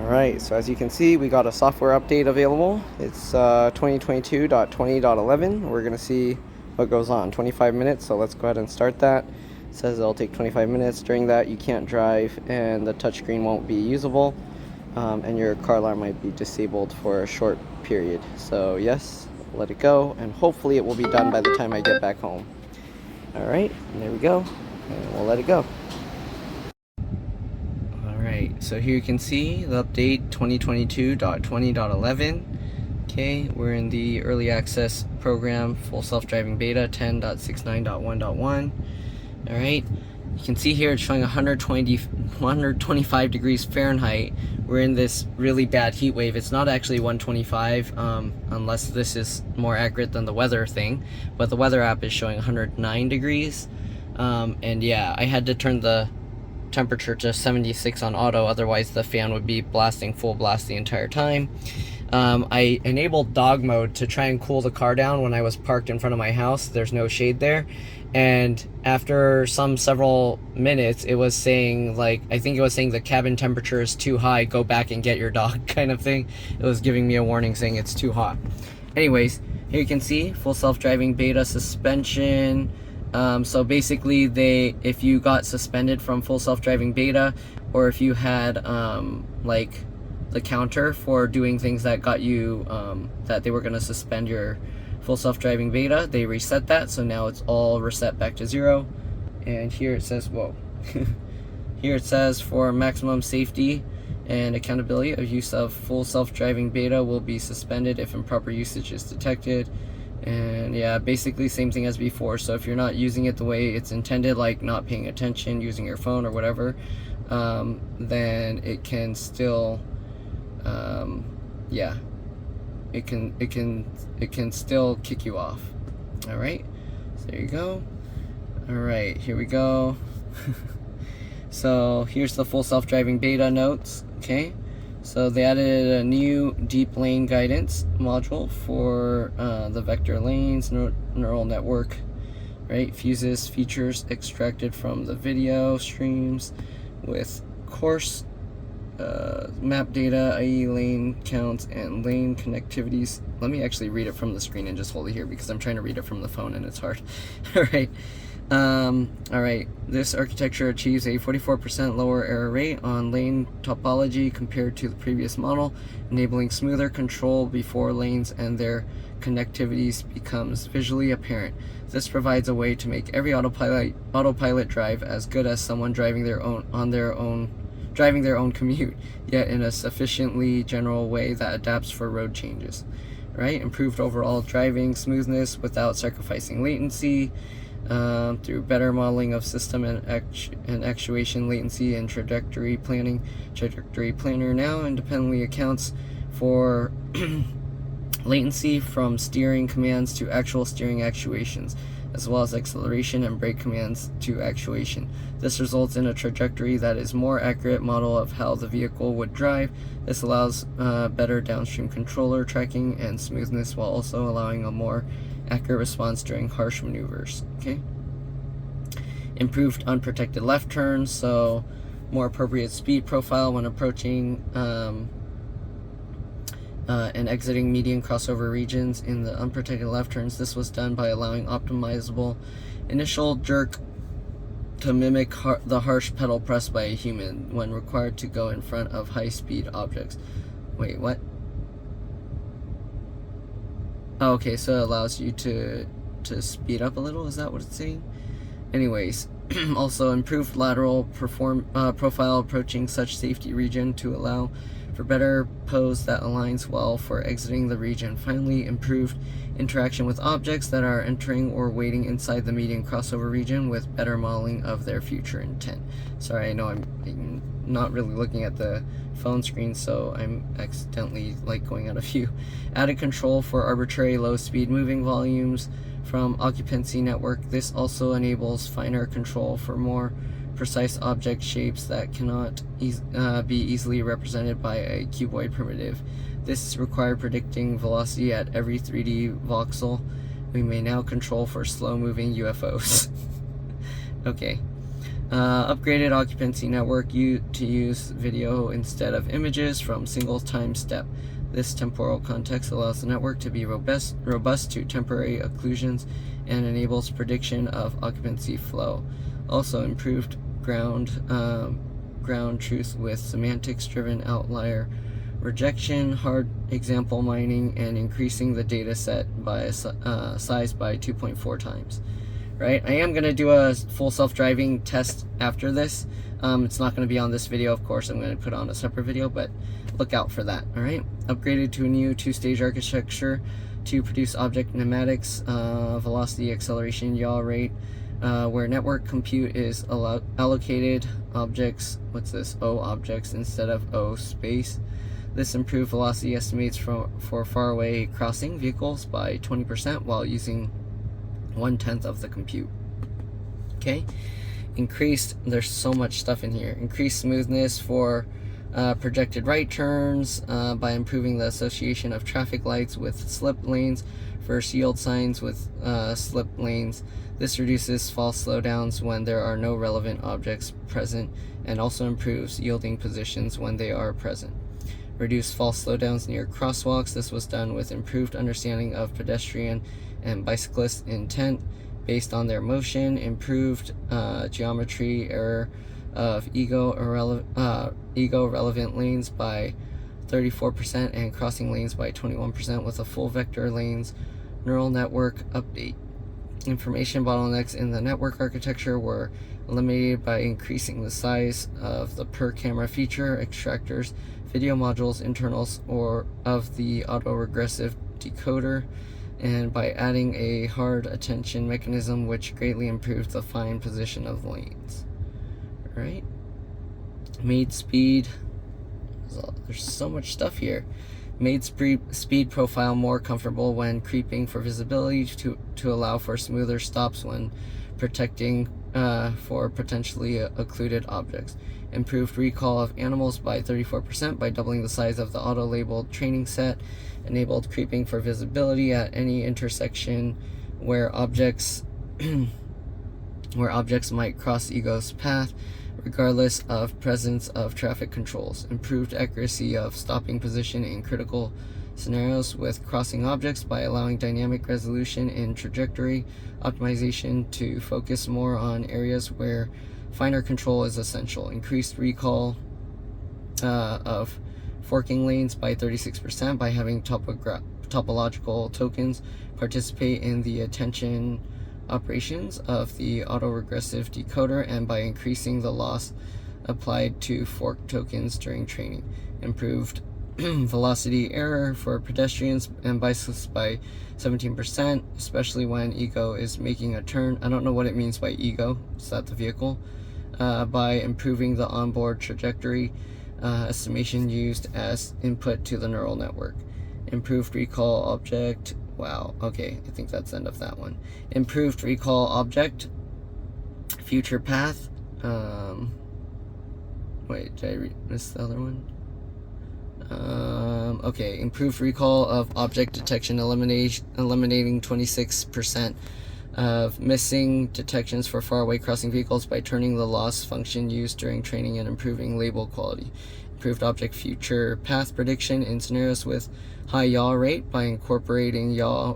Alright, so as you can see, we got a software update available. It's 2022.20.11. We're going to see what goes on. 25 minutes, so let's go ahead and start that. It says it'll take 25 minutes. During that, you can't drive and the touchscreen won't be usable, and your car alarm might be disabled for a short period. So yes, let it go, and hopefully it will be done by the time I get back home. Alright, there we go, and we'll let it go. Alright, so here you can see the update 2022.20.11. Okay, we're in the early access program, full self-driving beta 10.69.1.1. Alright, you can see here it's showing 125 degrees Fahrenheit. We're in this really bad heat wave. It's not actually 125, unless this is more accurate than the weather thing, but the weather app is showing 109 degrees. And yeah, I had to turn the temperature to 76 on auto, otherwise the fan would be blasting full blast the entire time. I enabled dog mode to try and cool the car down when I was parked in front of my house. There's no shade there, and after several minutes it was saying, like, I think it was saying the cabin temperature is too high, go back and get your dog kind of thing. It was giving me a warning saying it's too hot. Anyways, here you can see full self-driving beta suspension. So basically, if you got suspended from full self-driving beta, or if you had like the counter for doing things that got you that they were going to suspend your full self-driving beta, they reset that, so now it's all reset back to 0. And here it says, whoa, here it says, for maximum safety and accountability, of use of full self-driving beta will be suspended if improper usage is detected. And yeah, basically same thing as before. So if you're not using it the way it's intended, like not paying attention, using your phone or whatever, then it can still yeah, it can still kick you off. All right, so there you go. All right, here we go. So here's the full self-driving beta notes. Okay, so they added a new deep lane guidance module for the vector lanes neural network, right? Fuses features extracted from the video streams with coarse map data, i.e. lane counts and lane connectivities. Let me actually read it from the screen and just hold it here because I'm trying to read it from the phone and it's hard. Alright, this architecture achieves a 44% lower error rate on lane topology compared to the previous model, enabling smoother control before lanes and their connectivities becomes visually apparent. This provides a way to make every autopilot drive as good as someone driving their own commute, yet in a sufficiently general way that adapts for road changes. Right? Improved overall driving smoothness without sacrificing latency. Through better modeling of system and actuation latency and trajectory planning. Trajectory planner now independently accounts for latency from steering commands to actual steering actuations, as well as acceleration and brake commands to actuation. This results in a trajectory that is more accurate model of how the vehicle would drive. This allows better downstream controller tracking and smoothness, while also allowing a more accurate response during harsh maneuvers. Okay. Improved unprotected left turns, so more appropriate speed profile when approaching and exiting median crossover regions in the unprotected left turns. This was done by allowing optimizable initial jerk to mimic the harsh pedal press by a human when required to go in front of high-speed objects. Wait, what? Oh, okay, so it allows you to speed up a little, is that what it's saying? Anyways, also improved lateral profile approaching such safety region to allow for better pose that aligns well for exiting the region. Finally, improved interaction with objects that are entering or waiting inside the median crossover region with better modeling of their future intent. Sorry, I know I'm not really looking at the phone screen, so I'm accidentally like going out of view. Added control for arbitrary low speed moving volumes from occupancy network. This also enables finer control for more precise object shapes that cannot be easily represented by a cuboid primitive. This required predicting velocity at every 3D voxel. We may now control for slow moving UFOs. Okay. Upgraded occupancy network to use video instead of images from single time step. This temporal context allows the network to be robust to temporary occlusions and enables prediction of occupancy flow. Also improved ground truth with semantics-driven outlier rejection, hard example mining, and increasing the data set by size by 2.4 times. Right, I am going to do a full self-driving test after this. It's not going to be on this video, of course. I'm going to put on a separate video, but look out for that. All right, upgraded to a new two-stage architecture to produce object kinematics, velocity, acceleration, yaw rate, where network compute is allocated objects. What's this? O objects instead of O space. This improved velocity estimates for faraway crossing vehicles by 20% while using 1/10 of the compute. Okay, there's so much stuff in here. Increased smoothness for projected right turns by improving the association of traffic lights with slip lanes versus yield signs with slip lanes. This reduces false slowdowns when there are no relevant objects present and also improves yielding positions when they are present. Reduce false slowdowns near crosswalks. This was done with improved understanding of pedestrian and bicyclist intent based on their motion, improved geometry error of ego relevant lanes by 34% and crossing lanes by 21% with a full vector lanes neural network update. Information bottlenecks in the network architecture were eliminated by increasing the size of the per camera feature, extractors, video modules, internals, or of the autoregressive decoder, and by adding a hard attention mechanism which greatly improved the fine position of lanes. Alright, made speed, there's so much stuff here. Made speed profile more comfortable when creeping for visibility to allow for smoother stops when protecting for potentially occluded objects. Improved recall of animals by 34% by doubling the size of the auto-labeled training set. Enabled creeping for visibility at any intersection where objects might cross ego's path, regardless of presence of traffic controls. Improved accuracy of stopping position in critical scenarios with crossing objects by allowing dynamic resolution in trajectory optimization to focus more on areas where finer control is essential. Increased recall of forking lanes by 36% by having topological tokens participate in the attention operations of the autoregressive decoder and by increasing the loss applied to fork tokens during training. Improved velocity error for pedestrians and bicyclists by 17%, especially when ego is making a turn. I don't know what it means by ego. Is that the vehicle? By improving the onboard trajectory estimation used as input to the neural network. Improved recall object. Wow, okay, I think that's the end of that one. Improved recall object. Future path. Wait, did I miss the other one? Okay, improved recall of object detection, eliminating 26% of missing detections for faraway crossing vehicles by turning the loss function used during training and improving label quality. Improved object future path prediction in scenarios with high yaw rate by incorporating yaw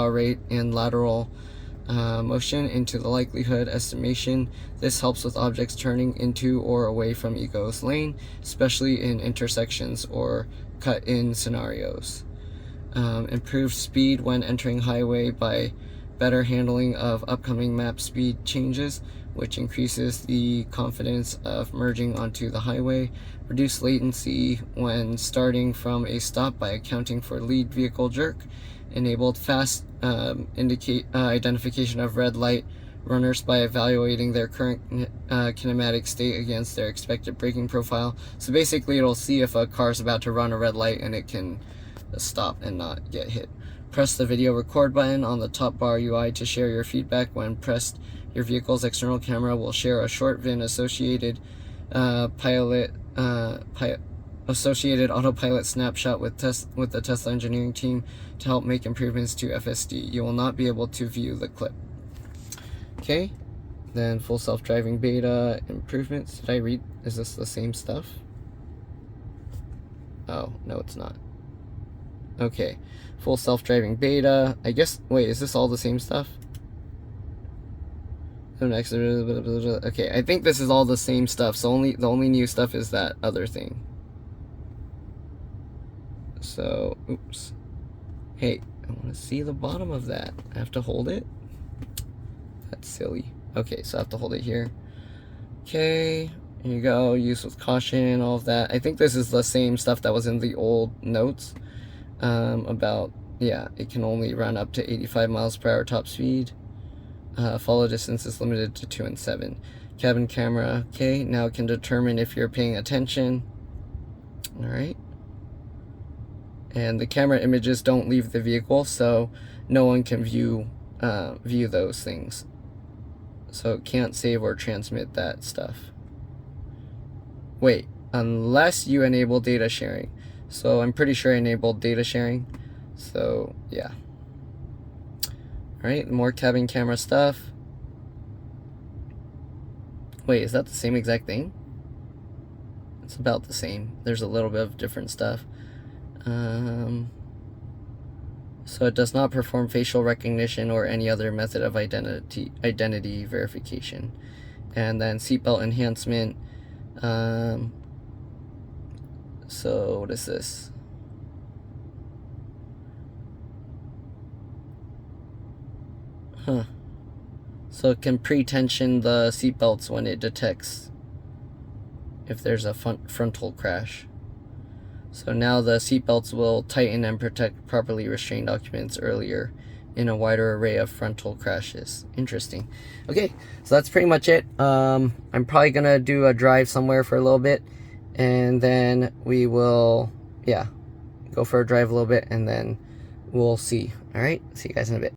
rate and lateral motion into the likelihood estimation. This helps with objects turning into or away from ego's lane, especially in intersections or cut-in scenarios. Improved speed when entering highway by better handling of upcoming map speed changes, which increases the confidence of merging onto the highway. Reduce latency when starting from a stop by accounting for lead vehicle jerk. Enabled fast identification of red light runners by evaluating their current kinematic state against their expected braking profile. So basically it'll see if a car is about to run a red light and it can stop and not get hit. Press the video record button on the top bar UI to share your feedback. When pressed, your vehicle's external camera will share a short VIN associated autopilot snapshot with the Tesla engineering team to help make improvements to FSD. You will not be able to view the clip. Okay, Then full self-driving beta improvements. Did I read? Is this the same stuff? Oh, no, it's not. Okay, full self-driving beta. I guess, wait, is this all the same stuff? Okay, I think this is all the same stuff. So the only new stuff is that other thing. So, oops. Hey, I want to see the bottom of that. I have to hold it? That's silly. Okay, so I have to hold it here. Okay, here you go. Use with caution, all of that. I think this is the same stuff that was in the old notes. About, yeah, it can only run up to 85 miles per hour top speed. Follow distance is limited to 2 and 7. Cabin camera, okay, now it can determine if you're paying attention. Alright. And the camera images don't leave the vehicle, so no one can view those things. So it can't save or transmit that stuff. Wait, unless you enable data sharing. So I'm pretty sure I enabled data sharing. So yeah. Alright, more cabin camera stuff. Wait, is that the same exact thing? It's about the same. There's a little bit of different stuff. So it does not perform facial recognition or any other method of identity verification. And then seatbelt enhancement. So what is this? Huh. So it can pre-tension the seatbelts when it detects if there's a frontal crash. So now the seatbelts will tighten and protect properly restrained occupants earlier in a wider array of frontal crashes. Interesting. Okay, so that's pretty much it. I'm probably gonna do a drive somewhere for a little bit, and then we will, yeah, go for a drive a little bit, and then we'll see. All right, see you guys in a bit.